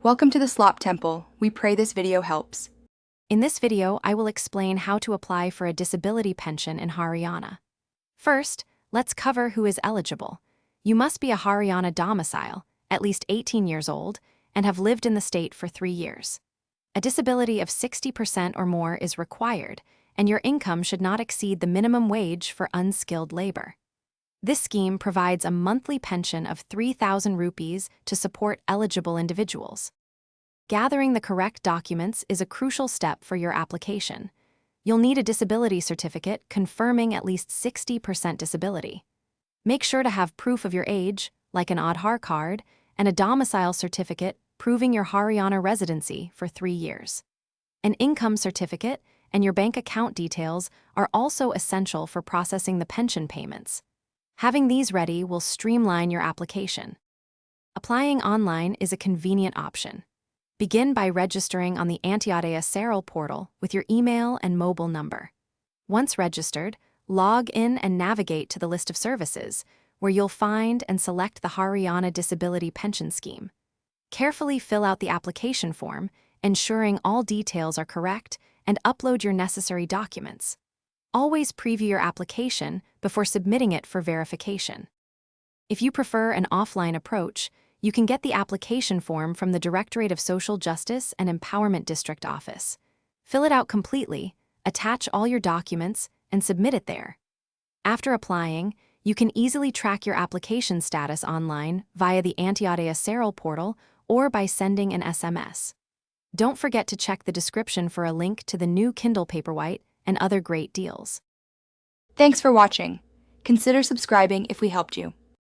Welcome to the Slop Temple. We pray this video helps. In this video, I will explain how to apply for a disability pension in Haryana. First, let's cover who is eligible. You must be a Haryana domicile, at least 18 years old, and have lived in the state for 3 years. A disability of 60% or more is required, and your income should not exceed the minimum wage for unskilled labor. This scheme provides a monthly pension of 3,000 rupees to support eligible individuals. Gathering the correct documents is a crucial step for your application. You'll need a disability certificate confirming at least 60% disability. Make sure to have proof of your age, like an Aadhaar card, and a domicile certificate proving your Haryana residency for 3 years. An income certificate and your bank account details are also essential for processing the pension payments. Having these ready will streamline your application. Applying online is a convenient option. Begin by registering on the Apparel portal with your email and mobile number. Once registered, log in and navigate to the list of services, where you'll find and select the Haryana Disability Pension Scheme. Carefully fill out the application form, ensuring all details are correct, and upload your necessary documents. Always preview your application before submitting it for verification. If you prefer an offline approach, you can get the application form from the Directorate of Social Justice and Empowerment District Office. Fill it out completely, attach all your documents, and submit it there. After applying, you can easily track your application status online via the Apparel portal or by sending an SMS. Don't forget to check the description for a link to the new Kindle Paperwhite and other great deals. Thanks for watching. Consider subscribing if we helped you.